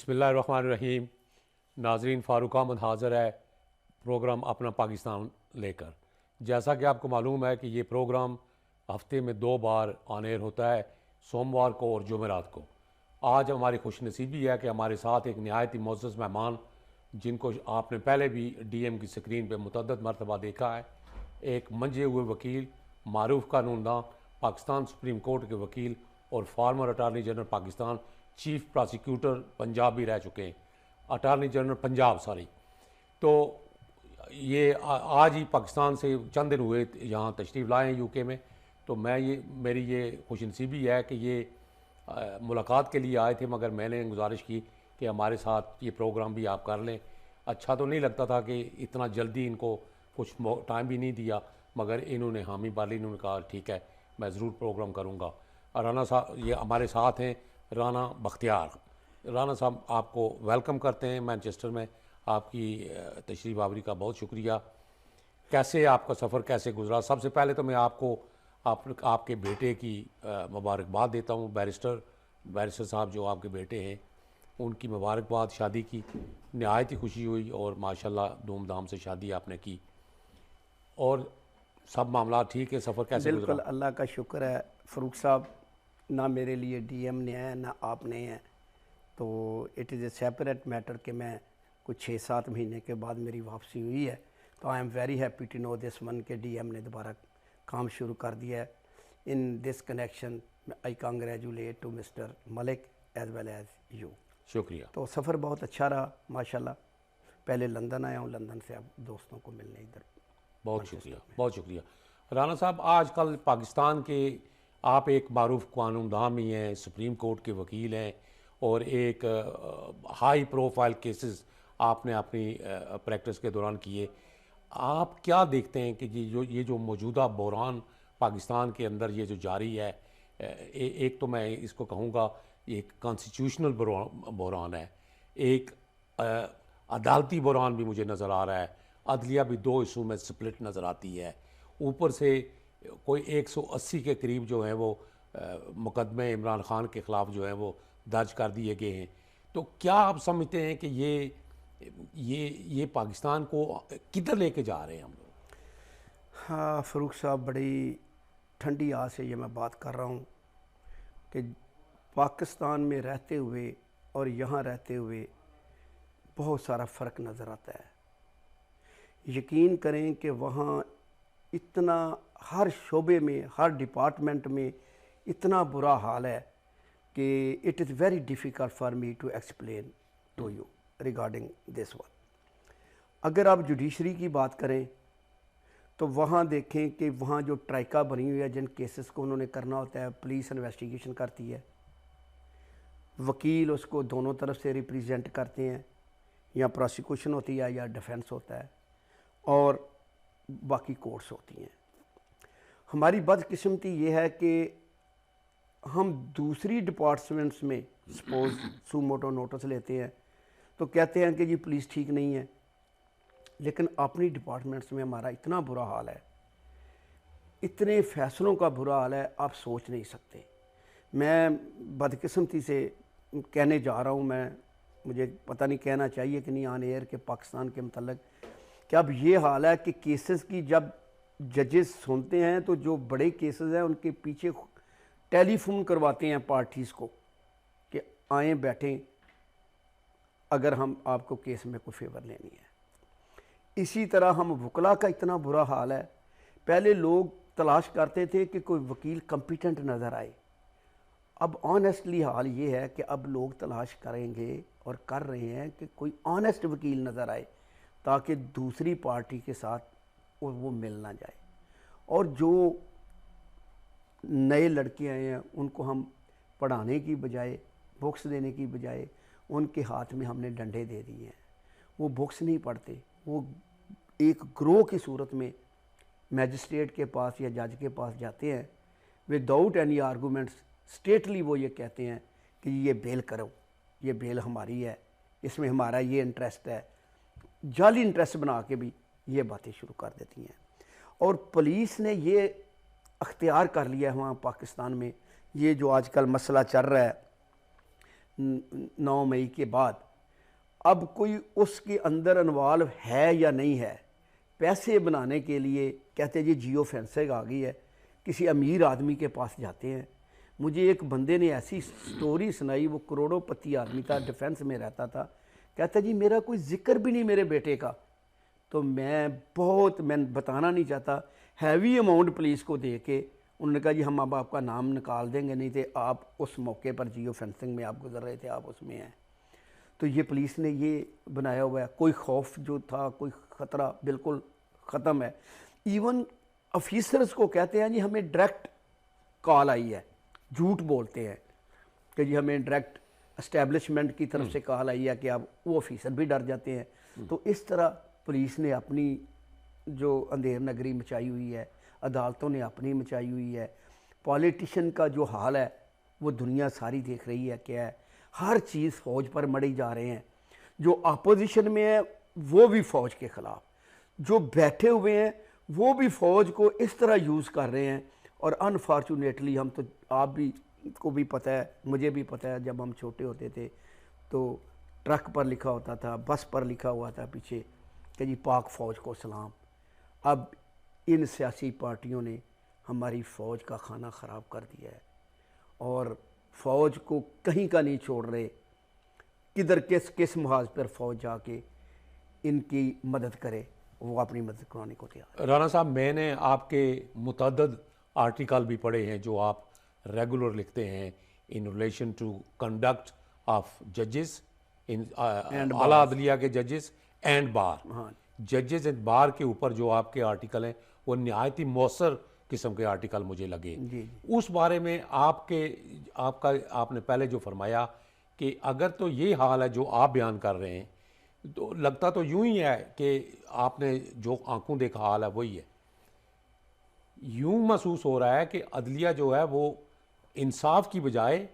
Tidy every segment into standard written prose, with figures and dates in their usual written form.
बिस्मिल्लाहिर्रहमानिर्रहीम। नाजरीन, फ़ारूक अहमद हाज़िर है प्रोग्राम अपना पाकिस्तान लेकर। जैसा कि आपको मालूम है कि ये प्रोग्राम हफ्ते में 2 बार ऑन एयर होता है, सोमवार को और जुमेरात को। आज हमारी खुशनसीबी है कि हमारे साथ एक नहायत ही मोअज़्ज़ज़ मेहमान, जिनको आपने पहले भी डीएम की स्क्रीन पर मुतअद्दिद मरतबा देखा है, एक मंजे हुए वकील, मारूफ कानूनदान, पाकिस्तान सुप्रीम कोर्ट के वकील और farmer attorney general Pakistan, chief prosecutor Punjab भी रह चुके हैं, अटारनी जनरल पंजाब सॉरी। तो ये आज ही पाकिस्तान से चंद दिन हुए यहाँ तशरीफ़ लाए हैं यूके में। तो मेरी ये खुशनसीबी है कि ये मुलाकात के लिए आए थे, मगर मैंने गुजारिश की कि हमारे साथ ये प्रोग्राम भी आप कर लें। अच्छा तो नहीं लगता था कि इतना जल्दी इनको कुछ टाइम भी नहीं दिया, मगर इन्होंने हामी भरी, इन्होंने कहा ठीक है मैं ज़रूर प्रोग्राम करूँगा। राना साहब ये हमारे साथ हैं, राना बख्तियार। राना साहब, आपको वेलकम करते हैं मैनचेस्टर में। आपकी तशरीफ़ आवरी का बहुत शुक्रिया। कैसे आपका सफ़र कैसे गुजरा? सबसे पहले तो मैं आपको आपके बेटे की मुबारकबाद देता हूँ। बैरिस्टर साहब जो आपके बेटे हैं, उनकी मुबारकबाद। शादी की नहायत ही खुशी हुई और माशाल्लाह धूमधाम से शादी आपने की। और सब मामला ठीक है? सफ़र कैसे गुजरा? बिल्कुल, अल्लाह का शुक्र है फ़रूक साहब, ना मेरे लिए डीएम ने है ना आपने है, तो it is a separate matter कि मैं कुछ 6-7 महीने के बाद मेरी वापसी हुई है। तो I am very happy to know this one के डीएम ने दोबारा काम शुरू कर दिया है। In this connection I congratulate to mister Malik as well as you. शुक्रिया। तो सफ़र बहुत अच्छा रहा माशाल्लाह। पहले लंदन आया हूँ, लंदन से अब दोस्तों को मिलने इधर। बहुत शुक्रिया, बहुत शुक्रिया। राना साहब, आजकल पाकिस्तान के आप एक मारूफ कानूनदान भी हैं, सुप्रीम कोर्ट के वकील हैं, और एक हाई प्रोफाइल केसेस आपने अपनी प्रैक्टिस के दौरान किए। आप क्या देखते हैं कि ये जो मौजूदा बहरान पाकिस्तान के अंदर ये जो जारी है, एक तो मैं इसको कहूँगा एक कॉन्स्टिट्यूशनल बहरान है, एक अदालती बहरान भी मुझे नज़र आ रहा है, अदलिया भी 2 हिस्सों में स्प्लिट नज़र आती है, ऊपर से कोई 180 के करीब जो हैं वो मुकदमे इमरान खान के ख़िलाफ़ जो हैं वो दर्ज कर दिए गए हैं। तो क्या आप समझते हैं कि ये पाकिस्तान को किधर लेके जा रहे हैं हम लोग? हाँ फ़रूक साहब, बड़ी ठंडी आह से ये मैं बात कर रहा हूँ कि पाकिस्तान में रहते हुए और यहाँ रहते हुए बहुत सारा फ़र्क नज़र आता है। यकीन करें कि वहाँ इतना हर शोबे में, हर डिपार्टमेंट में इतना बुरा हाल है कि it is very difficult for me to explain to you regarding this one. अगर आप जुडिशरी की बात करें तो वहाँ देखें कि वहाँ जो ट्राइका बनी हुई है, जिन केसेस को उन्होंने करना होता है, पुलिस इन्वेस्टिगेशन करती है, वकील उसको दोनों तरफ से रिप्रेजेंट करते हैं, या प्रोसिक्यूशन होती है या डिफेंस होता है, और बाकी कोर्ट्स होती हैं। हमारी बदकिस्मती ये है कि हम दूसरी डिपार्टमेंट्स में सपोज सुमोटो नोटिस लेते हैं तो कहते हैं कि जी पुलिस ठीक नहीं है, लेकिन अपनी डिपार्टमेंट्स में हमारा इतना बुरा हाल है, इतने फैसलों का बुरा हाल है, आप सोच नहीं सकते। मैं बदकिस्मती से कहने जा रहा हूँ, मुझे पता नहीं कहना चाहिए कि नहीं ऑन एयर के पाकिस्तान के मतलब कि अब ये हाल है कि केसेस की जब जजेस सुनते हैं तो जो बड़े केसेस हैं उनके पीछे टेलीफोन करवाते हैं पार्टीज़ को कि आएँ बैठें अगर हम आपको केस में कोई फेवर लेनी है। इसी तरह हम वकला का इतना बुरा हाल है, पहले लोग तलाश करते थे कि कोई वकील कम्पिटेंट नज़र आए। अब ऑनेस्टली हाल ये है कि अब लोग तलाश करेंगे और कर रहे हैं कि कोई ऑनेस्ट वकील नज़र आए ताकि दूसरी पार्टी के साथ वो मिल ना जाए। और जो नए लड़के आए हैं उनको हम पढ़ाने की बजाय, बुक्स देने की बजाय उनके हाथ में हमने डंडे दे दिए हैं। वो बुक्स नहीं पढ़ते, वो एक ग्रोह की सूरत में मैजिस्ट्रेट के पास या जज के पास जाते हैं, विदाउट एनी आर्गूमेंट्स स्टेटली वो ये कहते हैं कि ये बेल करो, ये बेल हमारी है, इसमें हमारा ये इंटरेस्ट है, जाली इंटरेस्ट बना के भी ये बातें शुरू कर देती हैं। और पुलिस ने ये अख्तियार कर लिया है वहाँ पाकिस्तान में। ये जो आजकल मसला चल रहा है 9 मई के बाद अब कोई उसके अंदर इन्वॉल्व है या नहीं है, पैसे बनाने के लिए कहते जी जियो फेंसिंग आ गई है, किसी अमीर आदमी के पास जाते हैं। मुझे एक बंदे ने ऐसी स्टोरी सुनाई, वो करोड़ोंपति आदमी था, डिफेंस में रहता था, कहता जी मेरा कोई जिक्र भी नहीं मेरे बेटे का। तो मैं बताना नहीं चाहता, हैवी अमाउंट पुलिस को दे के उन्होंने कहा जी हम अब आपका नाम निकाल देंगे, नहीं तो आप उस मौके पर जियो फेंसिंग में आप गुजर रहे थे, आप उसमें हैं। तो ये पुलिस ने ये बनाया हुआ है, कोई खौफ जो था, कोई ख़तरा बिल्कुल ख़त्म है। इवन ऑफिसर्स को कहते हैं जी हमें डायरेक्ट कॉल आई है, झूठ बोलते हैं कि जी हमें डायरेक्ट एस्टेब्लिशमेंट की तरफ से कॉल आई है कि आप, वो ऑफिसर भी डर जाते हैं। तो इस तरह पुलिस ने अपनी जो अंधेर नगरी मचाई हुई है, अदालतों ने अपनी मचाई हुई है, पॉलिटिशियन का जो हाल है वो दुनिया सारी देख रही है क्या है। हर चीज़ फ़ौज पर मढ़ी जा रहे हैं, जो अपोजिशन में है वो भी फ़ौज के ख़िलाफ़, जो बैठे हुए हैं वो भी फ़ौज को इस तरह यूज़ कर रहे हैं। और अनफॉर्चुनेटली हम तो, आप भी को भी पता है, मुझे भी पता है, जब हम छोटे होते थे तो ट्रक पर लिखा होता था, बस पर लिखा हुआ था पीछे कि जी पाक फ़ौज को सलाम। अब इन सियासी पार्टियों ने हमारी फ़ौज का खाना ख़राब कर दिया है और फ़ौज को कहीं का नहीं छोड़ रहे। किधर किस किस महाज पर फ़ौज जाके इनकी मदद करे, वो अपनी मदद कराने को तैयार। राना साहब, मैंने आपके मुतअद्दिद आर्टिकल भी पढ़े हैं जो आप रेगुलर लिखते हैं in relation to conduct of जजेस इन आला अदलिया के जजेस एंड बार। हाँ, जजेस एंड बार के ऊपर जो आपके आर्टिकल हैं वो नहायत ही मौसर किस्म के आर्टिकल मुझे लगे। जी। उस बारे में आपने पहले जो फरमाया कि अगर तो ये हाल है जो आप बयान कर रहे हैं, तो लगता तो यूं ही है कि आपने जो आंखों देखा हाल है वही है। यूं महसूस हो रहा है कि अदलिया जो है वो इंसाफ की बजाय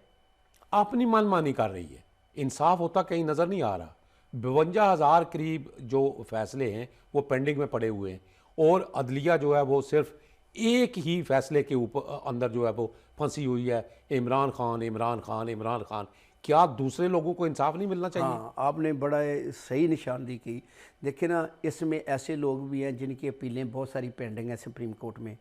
अपनी मनमानी कर रही है, इंसाफ होता कहीं नज़र नहीं आ रहा। 52,000 करीब जो फैसले हैं वो पेंडिंग में पड़े हुए हैं और अदलिया जो है वो सिर्फ एक ही फैसले के ऊपर अंदर जो है वो फंसी हुई है, इमरान खान इमरान खान इमरान खान। क्या दूसरे लोगों को इंसाफ नहीं मिलना चाहिए? हाँ, आपने बड़ा सही निशानदी की। देखिए ना, इसमें ऐसे लोग भी हैं जिनकी अपीलें बहुत सारी पेंडिंग हैं सुप्रीम कोर्ट में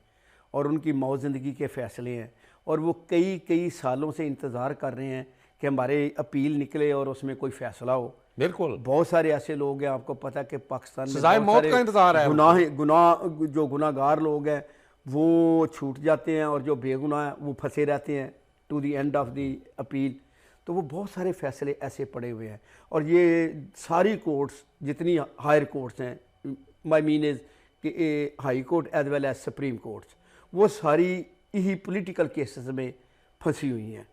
और उनकी मौत ज़िंदगी के फ़ैसले हैं और वो कई कई सालों से इंतज़ार कर रहे हैं कि हमारे अपील निकले और उसमें कोई फ़ैसला हो। बिल्कुल, बहुत सारे ऐसे लोग हैं, आपको पता है कि पाकिस्तान में सजाए बहुत मौत सारे का इंतजार है। जो गुनाहगार लोग हैं वो छूट जाते हैं और जो बेगुनाह हैं वो फंसे रहते हैं to the end of the appeal. तो वो बहुत सारे फैसले ऐसे पड़े हुए हैं और ये सारी कोर्ट्स जितनी हायर कोर्ट्स हैं, माई मीन इज़ कि high court as well as supreme courts, वो सारी यही पॉलिटिकल केसेस में फंसी हुई हैं।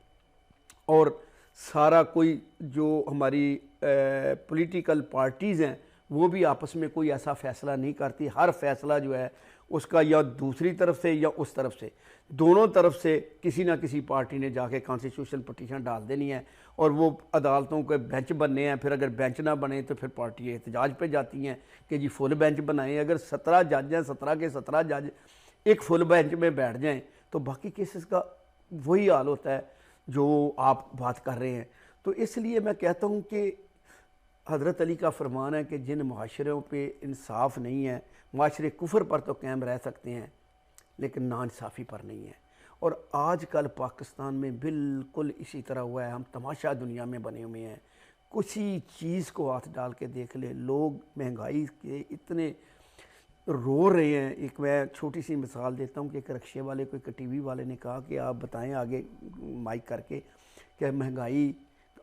और सारा कोई जो हमारी पॉलिटिकल पार्टीज़ हैं वो भी आपस में कोई ऐसा फ़ैसला नहीं करती। हर फैसला जो है उसका या दूसरी तरफ से या उस तरफ से, दोनों तरफ से किसी ना किसी पार्टी ने जाके कॉन्स्टिट्यूशनल पटिशन डाल देनी है और वो अदालतों के बेंच बनने हैं। फिर अगर बेंच ना बने तो फिर पार्टी एहतजाज पे जाती हैं कि जी फुल बेंच बनाएं। अगर 17 जज हैं, 17 के 17 जज एक फुल बेंच में बैठ जाएं तो बाकी केसेस का वही हाल होता है जो आप बात कर रहे हैं। तो इसलिए मैं कहता हूँ कि हज़रत अली का फरमान है कि जिन माशरों पे इंसाफ नहीं है, माशरे कुफर पर तो कायम रह सकते हैं लेकिन नाइंसाफ़ी पर नहीं है। और आजकल पाकिस्तान में बिल्कुल इसी तरह हुआ है। हम तमाशा दुनिया में बने हुए हैं। किसी चीज़ को हाथ डाल के देख ले, लोग महंगाई के इतने रो रहे हैं। एक मैं छोटी सी मिसाल देता हूँ कि एक रिक्शे वाले को, एक टीवी वाले ने कहा कि आप बताएं आगे माइक करके कि महंगाई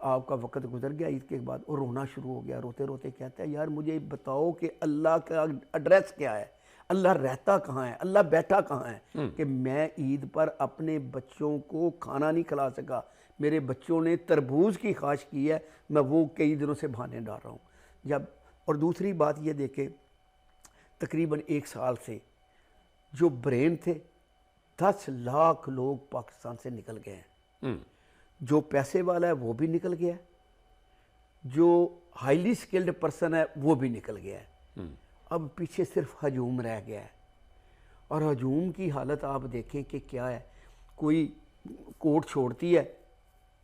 आपका वक्त गुजर गया ईद के बाद, और रोना शुरू हो गया। रोते रोते कहता है यार मुझे बताओ कि अल्लाह का एड्रेस क्या है, अल्लाह रहता कहाँ है, अल्लाह बैठा कहाँ है कि मैं ईद पर अपने बच्चों को खाना नहीं खिला सका। मेरे बच्चों ने तरबूज की ख्वाहिश की है, मैं वो कई दिनों से बहाने डाल रहा हूँ। जब और दूसरी बात ये देखें, तकरीबन 1 साल से जो ब्रेन थे 10 लाख लोग पाकिस्तान से निकल गए हैं। जो पैसे वाला है वो भी निकल गया है, जो हाईली स्किल्ड पर्सन है वो भी निकल गया है। अब पीछे सिर्फ हजूम रह गया है। और हजूम की हालत आप देखें कि क्या है। कोई कोर्ट छोड़ती है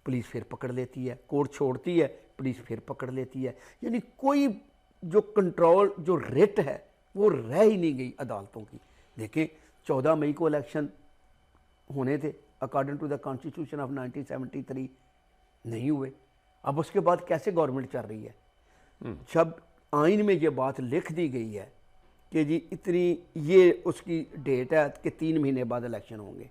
पुलिस फिर पकड़ लेती है, कोर्ट छोड़ती है, पुलिस फिर पकड़ लेती है। यानी कोई जो कंट्रोल, जो रेट है वो रह ही नहीं गई अदालतों की। देखें 14 मई को इलेक्शन होने थे according to the constitution of 1973, नहीं हुए। अब उसके बाद कैसे गवर्नमेंट चल रही है? जब आइन में ये बात लिख दी गई है कि जी इतनी ये उसकी डेट है कि 3 महीने बाद इलेक्शन होंगे,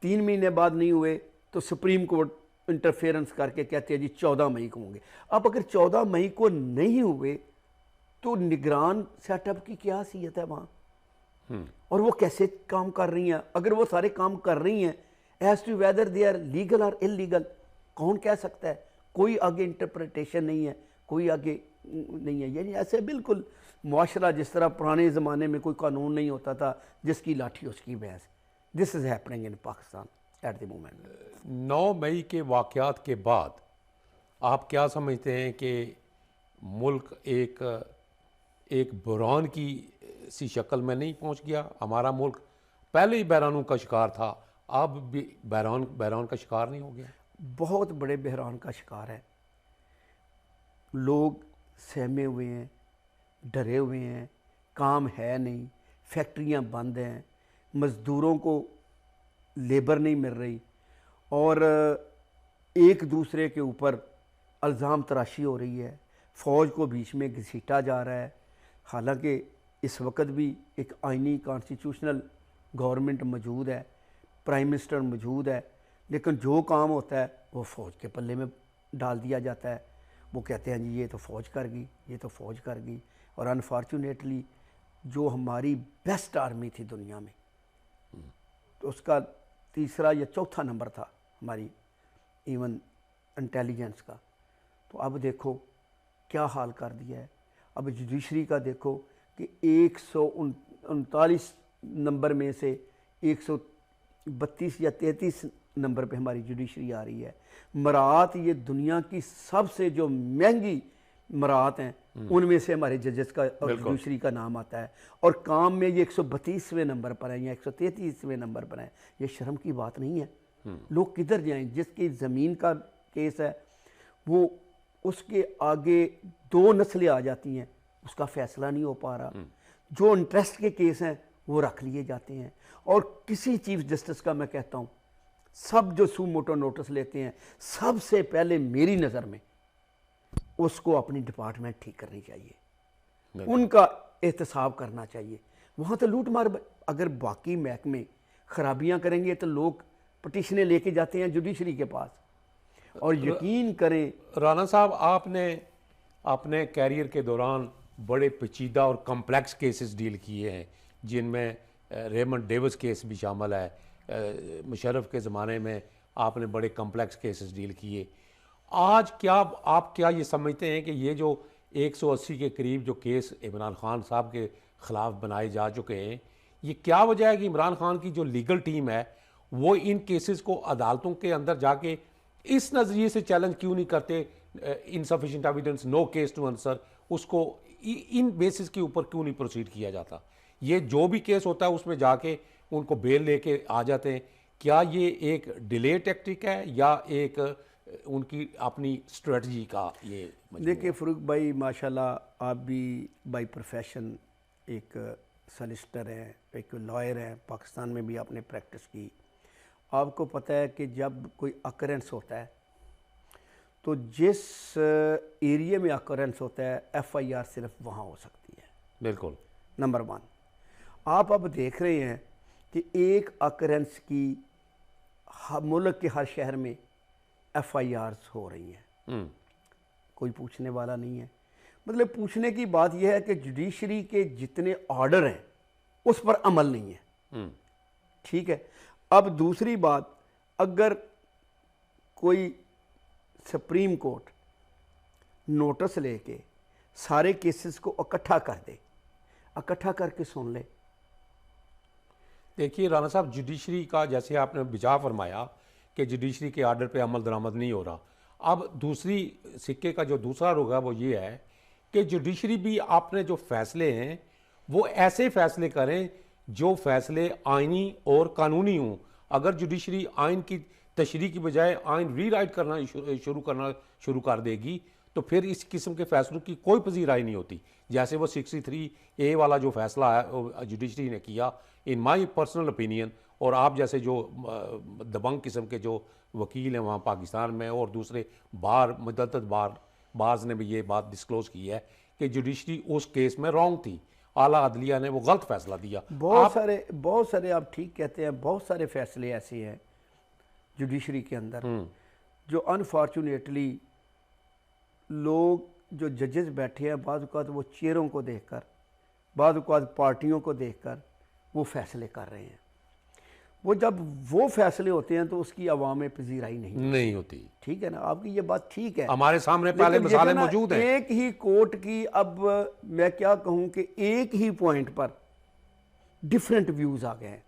3 महीने बाद नहीं हुए तो सुप्रीम कोर्ट इंटरफेरेंस करके कहते हैं जी 14 मई को होंगे। अब अगर 14 मई को नहीं हुए तो निगरान सेटअप की क्या हैसियत है वहाँ? और वो कैसे काम कर रही हैं? अगर वो सारे काम कर रही हैं as to whether they are legal और इलीगल, कौन कह सकता है? कोई आगे इंटरप्रिटेशन नहीं है, कोई आगे नहीं है। यानी ऐसे बिल्कुल मुआशरा जिस तरह पुराने ज़माने में कोई कानून नहीं होता था, जिसकी लाठी उसकी भैंस। This is happening in Pakistan at the moment. 9 मई के वाक़यात के बाद आप क्या समझते हैं कि मुल्क एक बहरान की सी शक्ल में नहीं पहुंच गया? हमारा मुल्क पहले ही बहरानों का शिकार था, अब भी बहरान का शिकार नहीं हो गया? बहुत बड़े बहरान का शिकार है। लोग सहमे हुए हैं, डरे हुए हैं, काम है नहीं, फैक्ट्रियां बंद हैं, मज़दूरों को लेबर नहीं मिल रही और एक दूसरे के ऊपर इल्ज़ाम तराशी हो रही है। फ़ौज को बीच में घसीटा जा रहा है। हालांकि इस वक्त भी एक आइनी कॉन्स्टिट्यूशनल गवर्नमेंट मौजूद है, प्राइम मिनिस्टर मौजूद है, लेकिन जो काम होता है वो फ़ौज के पल्ले में डाल दिया जाता है। वो कहते हैं जी ये तो फ़ौज कर गई, ये तो फ़ौज कर गई। और अनफॉर्चुनेटली जो हमारी बेस्ट आर्मी थी दुनिया में, तो उसका तीसरा या चौथा नंबर था हमारी इवन इंटेलिजेंस का। तो अब देखो क्या हाल कर दिया है। अब जुडिशरी का देखो कि 139 नंबर में से 132 या 33 नंबर पे हमारी जुडिशरी आ रही है। मरात ये दुनिया की सबसे जो महंगी मरात हैं उनमें से हमारे जजेस का और जुडिशरी का नाम आता है, और काम में ये 132वें नंबर पर है या 133वें नंबर पर है। ये शर्म की बात नहीं है। लोग किधर जाएं? जिसकी ज़मीन का केस है वो उसके आगे 2 नस्लें आ जाती हैं, उसका फैसला नहीं हो पा रहा। जो इंटरेस्ट के केस हैं वो रख लिए जाते हैं। और किसी चीफ जस्टिस का मैं कहता हूँ, सब जो सू मोटो नोटिस लेते हैं, सबसे पहले मेरी नज़र में उसको अपनी डिपार्टमेंट ठीक करनी चाहिए, उनका एहतसाब करना चाहिए। वहाँ तो लूट मार, अगर बाकी महकमे खराबियाँ करेंगे तो लोग पटिशनें लेके जाते हैं जुडिशरी के पास। और यकीन करें राना साहब, आपने अपने कैरियर के दौरान बड़े पेचीदा और कम्प्लेक्स केसेस डील किए हैं, जिनमें रेमंड डेविस केस भी शामिल है। मुशर्रफ के ज़माने में आपने बड़े कम्प्लेक्स केसेस डील किए। आज क्या आप क्या ये समझते हैं कि ये जो 180 के करीब जो केस इमरान खान साहब के ख़िलाफ़ बनाए जा चुके हैं, ये क्या वजह है कि इमरान खान की जो लीगल टीम है वो इन केसेस को अदालतों के अंदर जाके इस नज़रिए से चैलेंज क्यों नहीं करते, insufficient evidence, no case to answer, उसको इन बेसिस के ऊपर क्यों नहीं प्रोसीड किया जाता? ये जो भी केस होता है उसमें जाके उनको बेल लेके आ जाते हैं। क्या ये एक डिले टैक्टिक है या एक उनकी अपनी स्ट्रेटजी का ये? देखिए फ़रूक भाई, माशाल्लाह आप भी बाय प्रोफेशन एक सॉलिसिटर हैं, एक लॉयर हैं, पाकिस्तान में भी आपने प्रैक्टिस की। आपको पता है कि जब कोई अकरेंस होता है तो जिस एरिया में अकरेंस होता है FIR सिर्फ वहाँ हो सकती है। बिल्कुल। नंबर 1, आप अब देख रहे हैं कि एक अकरेंस की मुल्क के हर शहर में FIRs हो रही हैं, कोई पूछने वाला नहीं है। मतलब पूछने की बात यह है कि जुडिशरी के जितने ऑर्डर हैं उस पर अमल नहीं है। ठीक है। अब दूसरी बात, अगर कोई सुप्रीम कोर्ट नोटिस लेके सारे केसेस को इकट्ठा कर दे, इकट्ठा करके सुन ले। देखिए राना साहब, जुडिशरी का जैसे आपने बिजा फरमाया कि जुडिशरी के आर्डर पे अमल दरामद नहीं हो रहा। अब दूसरी सिक्के का जो दूसरा रुख है वो ये है कि जुडिशरी भी आपने जो फैसले हैं वो ऐसे फैसले करें जो फैसले आइनी और कानूनी हों। अगर जुडिशरी आइन की तशरीह की बजाय आइन रीराइट करना शुरू कर देगी, तो फिर इस किस्म के फैसलों की कोई पजीराई नहीं होती। जैसे वो 63A वाला जो फैसला है जुडिशरी ने किया, इन माई पर्सनल ओपिनियन, और आप जैसे जो दबंग किस्म के जो वकील हैं वहाँ पाकिस्तान में और दूसरे मुतअद्दिद बार्स ने भी ये बात डिस्क्लोज की है कि जुडिशरी उस केस में रॉन्ग थी, आला अदलिया ने वो गलत फैसला दिया। बहुत सारे आप ठीक कहते हैं, बहुत सारे फैसले ऐसे हैं जुडिशरी के अंदर जो अनफॉर्चुनेटली लोग जो जजेस बैठे हैं बाद औक़ात वो चेयरों को देखकर, बाद औक़ात पार्टियों को देखकर वो फैसले कर रहे हैं। वो जब वो फैसले होते हैं तो उसकी अवाम में पजीराई नहीं होती। ठीक है ना, आपकी ये बात ठीक है, हमारे सामने पहले मिसालें मौजूद हैं। एक ही कोर्ट की, अब मैं क्या कहूँ कि एक ही पॉइंट पर डिफरेंट व्यूज आ गए हैं।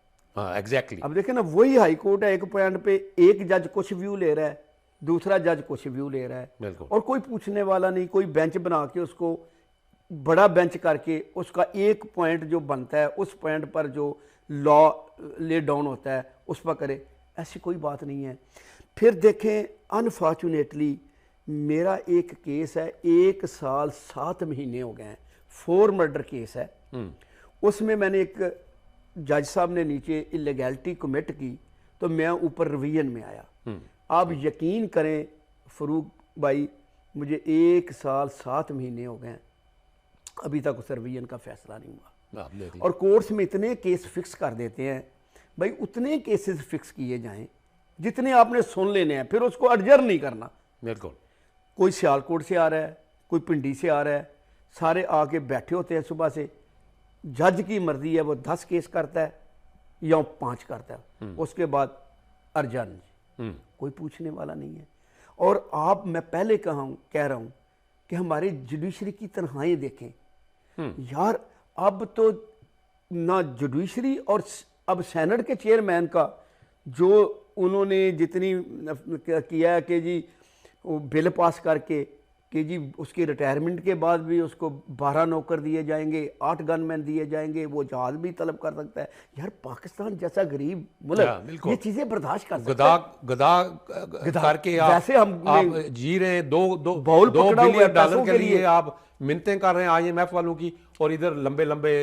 एग्जैक्टली। अब देखें ना, वही हाई कोर्ट है, एक पॉइंट पे एक जज कुछ व्यू ले रहा है, दूसरा जज कुछ व्यू ले रहा है, और कोई पूछने वाला नहीं, कोई बेंच बना के उसको बड़ा बेंच करके उसका एक पॉइंट जो बनता है उस पॉइंट पर जो लॉ ले डाउन होता है उस पर करे। ऐसी कोई बात नहीं है। फिर देखें, अनफॉर्चुनेटली मेरा एक केस है, 1 साल 7 महीने हो गए हैं, 4 मर्डर केस है। उसमें मैंने एक जज साहब ने नीचे इलीगैलिटी कमिट की तो मैं ऊपर रिवीजन में आया। आप यकीन करें फरूक भाई, मुझे 1 साल 7 महीने हो गए, अभी तक उस रिवीजन का फैसला नहीं हुआ। और कोर्ट्स में इतने केस फिक्स कर देते हैं भाई, उतने केसेस फिक्स किए जाएं जितने आपने सुन लेने हैं, फिर उसको अडजर्न नहीं करना। बिल्कुल। कोई सियालकोट से आ रहा है, कोई पिंडी से आ रहा है, सारे आके बैठे होते हैं सुबह से, जज की मर्जी है वो 10 केस करता है या 5 करता है, उसके बाद अर्जन, कोई पूछने वाला नहीं है। और आप, मैं पहले कह रहा हूं कि हमारे जुडिशरी की तनख्वाहें देखें यार, अब तो ना जुडिशरी और अब सेनेट के चेयरमैन का जो उन्होंने जितनी किया है कि जी वो बिल पास करके कि जी उसकी रिटायरमेंट के बाद भी उसको 12 नौकर दिए जाएंगे, 8 गनमैन दिए जाएंगे, वो जहाज भी तलब कर सकता है। यार पाकिस्तान जैसा गरीब मुल्क ये चीजें बर्दाश्त कर सकता है। गदा करके वैसे हम जी रहे हैं, $2 बिलियन के लिए आप मिन्नतें कर रहे हैं IMF वालों की, और इधर लंबे लंबे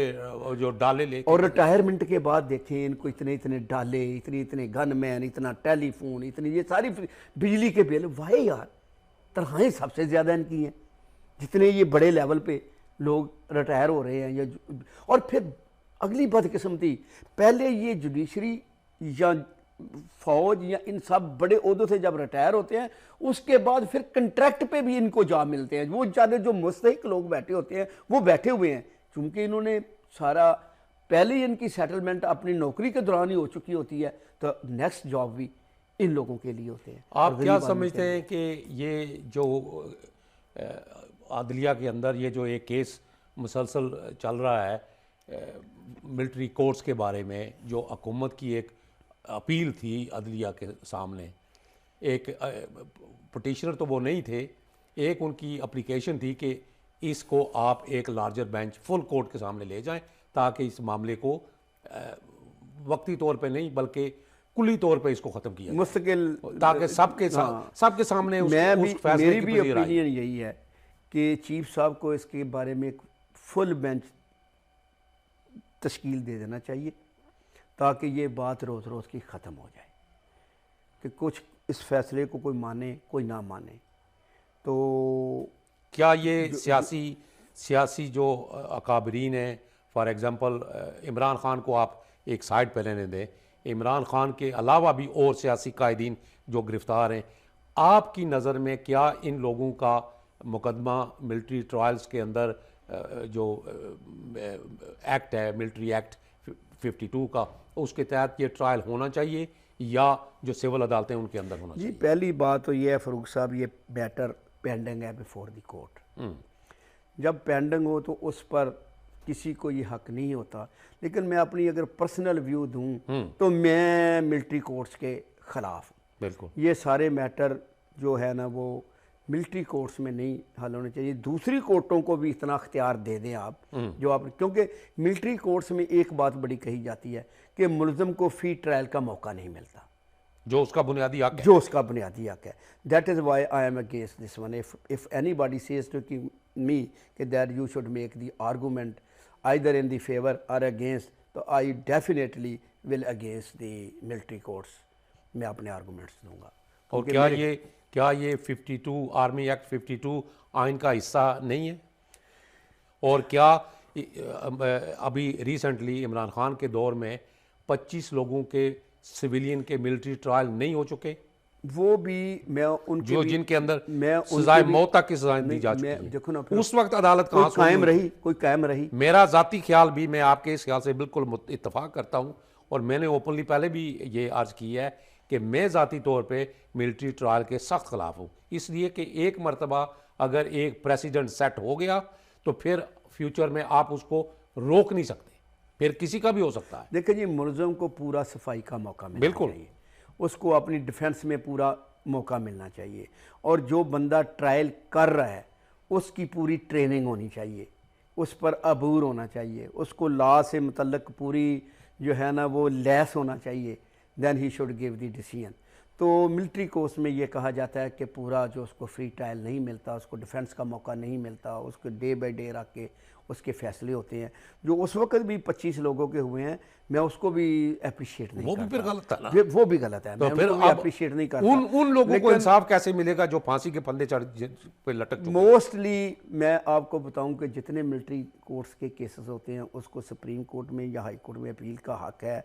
जो डाले ले, और रिटायरमेंट के बाद देखें इनको इतने इतने डाले, इतने इतने गनमैन, इतना टेलीफोन, इतनी ये सारी बिजली के बिल। वाह यार, तनख्वाहें सबसे ज़्यादा इनकी हैं जितने ये बड़े लेवल पे लोग रिटायर हो रहे हैं। और फिर अगली बदकिस्मती, पहले ये जुडिशरी या फौज या इन सब बड़े ओहदों से जब रिटायर होते हैं उसके बाद फिर कंट्रैक्ट पे भी इनको जॉब मिलते हैं। वो ज़्यादा जो मुस्तहिक लोग बैठे होते हैं वो बैठे हुए हैं, चूँकि इन्होंने सारा पहले ही इनकी सेटलमेंट अपनी नौकरी के दौरान ही हो चुकी होती है, तो नेक्स्ट जॉब भी इन लोगों के लिए होते हैं। आप क्या समझते हैं कि ये जो आदलिया के अंदर ये जो एक केस मुसलसल चल रहा है मिलिट्री कोर्ट्स के बारे में, जो हुकूमत की एक अपील थी अदलिया के सामने, एक पटिशनर तो वो नहीं थे, एक उनकी एप्लीकेशन थी कि इसको आप एक लार्जर बेंच फुल कोर्ट के सामने ले जाएं ताकि इस मामले को वक्ती तौर पे नहीं बल्कि कुली तौर पे इसको ख़त्म किया मुस्तकिल, ताकि सबके सामने मेरी भी ओपिनियन यही है कि चीफ साहब को इसके बारे में एक फुल बेंच तश्कील दे देना चाहिए ताकि ये बात रोज़ रोज़ की ख़त्म हो जाए कि कुछ इस फैसले को कोई माने कोई ना माने। तो क्या ये सियासी जो अकाबरीन हैं, फॉर एग्ज़ाम्पल इमरान ख़ान को आप एक साइड पर लेने दें, इमरान ख़ान के अलावा भी और सियासी कायदीन जो गिरफ़्तार हैं, आपकी नज़र में क्या इन लोगों का मुकदमा मिलिट्री ट्रायल्स के अंदर जो एक्ट है मिलिट्री एक्ट 52 का, उसके तहत ये ट्रायल होना चाहिए या जो सिविल अदालतें उनके अंदर होना चाहिए? पहली बात तो ये है फरूक साहब, ये मैटर पेंडिंग है बिफोर द कोर्ट। जब पेंडिंग हो तो उस पर किसी को ये हक नहीं होता। लेकिन मैं अपनी अगर पर्सनल व्यू दूं तो मैं मिलिट्री कोर्ट्स के ख़िलाफ़ हूँ। बिल्कुल, ये सारे मैटर जो है ना वो मिलिट्री कोर्ट्स में नहीं हल होने चाहिए। दूसरी कोर्टों को भी इतना अख्तियार दे दें आप जो आप, क्योंकि मिलिट्री कोर्ट्स में एक बात बड़ी कही जाती है कि मुलज़म को फ़ी ट्रायल का मौका नहीं मिलता। जो उसका बुनियादी हक है। जो उसका बुनियादी हक है। That is why I am against this one. If anybody says to me कि that you should make the argument either in the favour और अगेंस्ट, तो I definitely will against the military courts. मैं अपने arguments दूंगा। और क्या ये 52 army act 52 आइन का हिस्सा नहीं है? और क्या अभी रिसेंटली इमरान खान के दौर में 25 लोगों के सिविलियन के मिलिट्री ट्रायल नहीं हो चुके? वो भी मैं उनके जो भी, जिनके अंदर मैं सजाए मौत तक की सजाएं दी जा चुकी हैं। देखो ना, उस वक्त अदालत कोई कहाँ कायम रही, कोई कायम रही। मेरा ज़ाती ख्याल भी, मैं आपके इस ख्याल से बिल्कुल इत्तफाक करता हूँ, और मैंने ओपनली पहले भी ये अर्ज की है कि मैं ज़ाती तौर पे मिलिट्री ट्रायल के सख्त खिलाफ हूँ, इसलिए कि एक मरतबा अगर एक प्रेसिडेंट सेट हो गया तो फिर फ्यूचर में आप उसको रोक नहीं सकते, फिर किसी का भी हो सकता है। देखिए जी, मुलज़म को पूरा सफाई का मौका मिलना बिल्कुल चाहिए, उसको अपनी डिफेंस में पूरा मौका मिलना चाहिए, और जो बंदा ट्रायल कर रहा है उसकी पूरी ट्रेनिंग होनी चाहिए, उस पर अबूर होना चाहिए, उसको लॉ से मुतल्लक पूरी जो है ना वो लैस होना चाहिए, then he should give the decision. तो मिलिट्री कोर्स में ये कहा जाता है कि पूरा जो उसको फ्री ट्रायल नहीं मिलता, उसको डिफेंस का मौका नहीं मिलता, उसको डे बाय डे रख के उसके फैसले होते हैं। जो उस वक्त भी 25 लोगों के हुए हैं, मैं उसको भी अप्रिशिएट नहीं वो करता। भी फिर गलत है ना। वो भी गलत है, तो मैं फिर उनको भी अब अप्रिशिएट नहीं करता। उन लोगों को इंसाफ कैसे मिलेगा जो फांसी के फंदे चढ़ पे लटक चुके हैं? मोस्टली मैं आपको बताऊं कि जितने मिलिट्री कोर्ट्स के केसेस होते हैं उसको सुप्रीम कोर्ट में या हाई कोर्ट में अपील का हक है,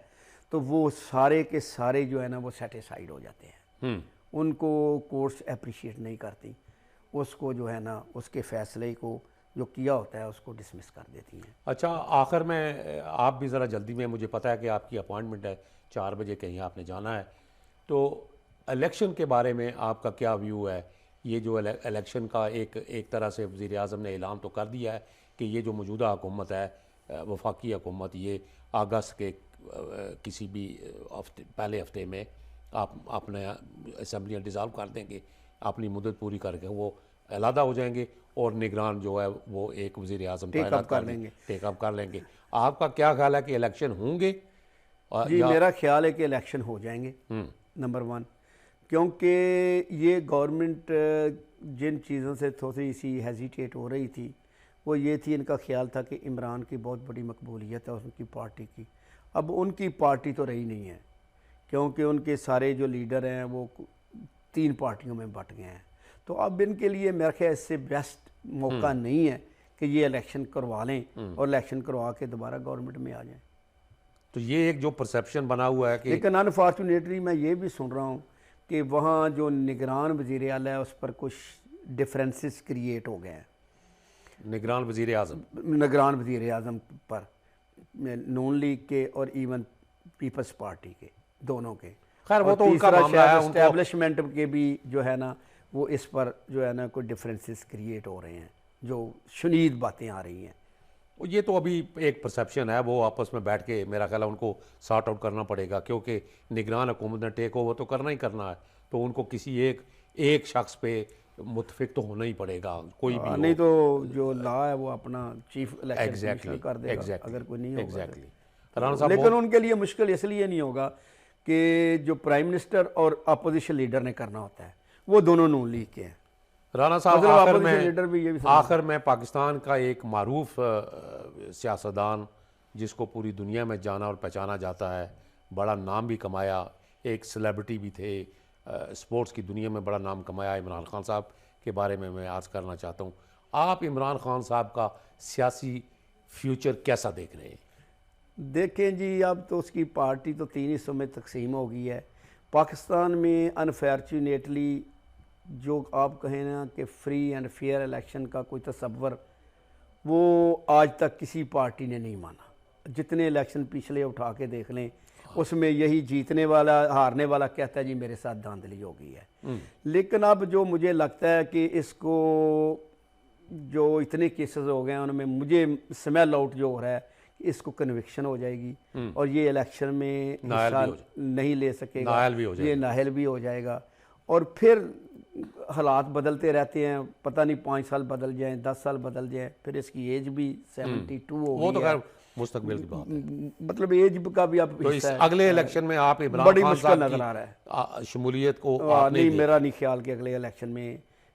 तो वो सारे के सारे जो है ना वो सेटिस्फाइड हो जाते हैं। उनको कोर्ट्स अप्रिशिएट नहीं करती, उसको जो है ना उसके फैसले को जो किया होता है उसको डिसमिस कर देती हैं। अच्छा, आखिर में आप भी ज़रा जल्दी में, मुझे पता है कि आपकी अपॉइंटमेंट है 4 बजे, कहीं आपने जाना है, तो इलेक्शन के बारे में आपका क्या व्यू है? ये जो इलेक्शन का एक तरह से वज़ीर आज़म ने ऐलान तो कर दिया है कि ये जो मौजूदा हुकूमत है, वफाकी हुकूमत, ये अगस्त के किसी भी पहले हफ्ते में आप अपने असम्बलियाँ डिज़ाल्व कर देंगे, अपनी मुद्दत पूरी करके वो अलहदा हो जाएंगे, और निगरान जो है वो एक वज़ीर आज़म तैनात कर लेंगे, टेकअप कर लेंगे। आपका क्या ख्याल है कि इलेक्शन होंगे? जी, मेरा ख्याल है कि इलेक्शन हो जाएंगे, नंबर 1, क्योंकि ये गवर्नमेंट जिन चीज़ों से थोड़ी सी हेजिटेट हो रही थी वो ये थी, इनका ख्याल था कि इमरान की बहुत बड़ी मकबूलियत है उनकी पार्टी की। अब उनकी पार्टी तो रही नहीं है, क्योंकि उनके सारे जो लीडर हैं वो 3 पार्टियों में बट गए हैं। तो अब इनके लिए मेरे ख्याल इससे बेस्ट मौका नहीं है कि ये इलेक्शन करवा लें और इलेक्शन करवा के दोबारा गवर्नमेंट में आ जाएं। तो ये एक जो परसेप्शन बना हुआ है कि, लेकिन अनफॉर्चुनेटली मैं ये भी सुन रहा हूँ कि वहाँ जो निगरान वज़ीर आला है उस पर कुछ डिफरेंसेस क्रिएट हो गए हैं। निगरान वज़ीर आज़म, निगरान वज़ीर आज़म पर नून लीग के और इवन पीपल्स पार्टी के, दोनों के। खैर वो तो उनका मामला है, एस्टेब्लिशमेंट के भी जो है ना वो इस पर जो है ना कोई डिफरेंसेस क्रिएट हो रहे हैं, जो शुनीद बातें आ रही हैं। ये तो अभी एक परसेप्शन है, वो आपस में बैठ के मेरा ख्याल है उनको सॉर्ट आउट करना पड़ेगा, क्योंकि निगरान हुकूमत ने टेक ओवर तो करना ही करना है, तो उनको किसी एक शख्स पे मुतफिक तो होना ही पड़ेगा, कोई भी नहीं तो जो लॉ है वो अपना चीफ इलेक्शन कमिश्नर कर देगा अगर कोई नहीं होगा। राणा साहब, लेकिन उनके लिए मुश्किल इसलिए नहीं होगा कि जो प्राइम मिनिस्टर और अपोजिशन लीडर ने करना होता है वो दोनों नून लीग के हैं। राणा साहब, मतलब आखिर में पाकिस्तान का एक मारूफ सियासतदान जिसको पूरी दुनिया में जाना और पहचाना जाता है, बड़ा नाम भी कमाया, एक सेलिब्रिटी भी थे, स्पोर्ट्स की दुनिया में बड़ा नाम कमाया, इमरान खान साहब के बारे में मैं अर्ज़ करना चाहता हूँ। आप इमरान खान साहब का सियासी फ्यूचर कैसा देख रहे हैं? देखें जी, अब तो उसकी पार्टी तो 3 हिस्सों में तकसीम हो गई है। पाकिस्तान में अनफॉर्चुनेटली जो आप कहें ना कि फ्री एंड फेयर इलेक्शन का कोई तसव्वुर वो आज तक किसी पार्टी ने नहीं माना। जितने इलेक्शन पिछले उठा के देख लें उसमें यही जीतने वाला हारने वाला कहता है जी मेरे साथ धांधली हो गई है। लेकिन अब जो मुझे लगता है कि इसको जो इतने केसेस हो गए हैं उनमें मुझे स्मेल आउट जो हो रहा है इसको कन्विक्शन हो जाएगी और ये इलेक्शन में हिस्सा नहीं ले सकेगा, ये नाहल भी हो जाएगा और फिर हालात बदलते रहते हैं। पता नहीं 5 साल बदल जाएं, 10 साल बदल जाएं, फिर इसकी एज भी 72 हो गई है। मुस्तकबिल की बात है। मतलब एज का भी आप तो इस हिस्सा है। अगले इलेक्शन में आप इमरान बड़ी खान मुश्किल साहब नजर आ रहा है। की शमूलियत को नहीं, आपने मेरा नहीं ख्याल कि अगले इलेक्शन में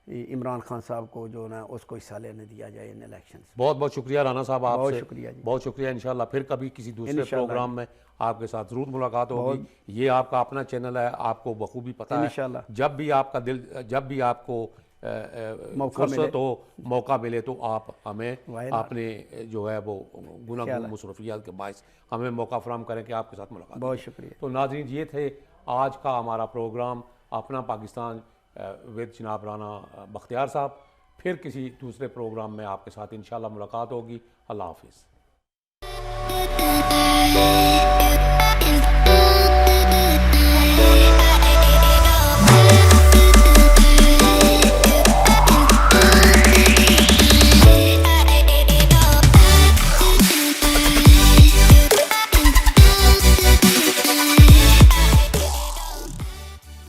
इमरान खान साहब को जो ना उसको हिस्सा लेने दिया जाए इन इलेक्शन से। बहुत बहुत शुक्रिया राना साहब बहुत आपसे, शुक्रिया जी। बहुत शुक्रिया। इंशाल्लाह फिर कभी किसी दूसरे इंशाल्लाह प्रोग्राम में आपके साथ ज़रूर मुलाकात होगी। ये आपका अपना चैनल है, आपको बखूबी पता है। इंशाल्लाह। जब भी आपका दिल, जब भी आपको फुर्सत हो, मौका मिले तो आप हमें अपने जो है वो गुनाह मुसरफियात के बायस हमें मौका फराहम करें कि आपके साथ मुलाकात। बहुत शुक्रिया। तो नाज़रीन, ये थे आज का हमारा प्रोग्राम अपना पाकिस्तान विद जनाब राना बख्तियार साहब। फिर किसी दूसरे प्रोग्राम में आपके साथ इंशाल्लाह मुलाकात होगी। अल्लाह हाफिज़।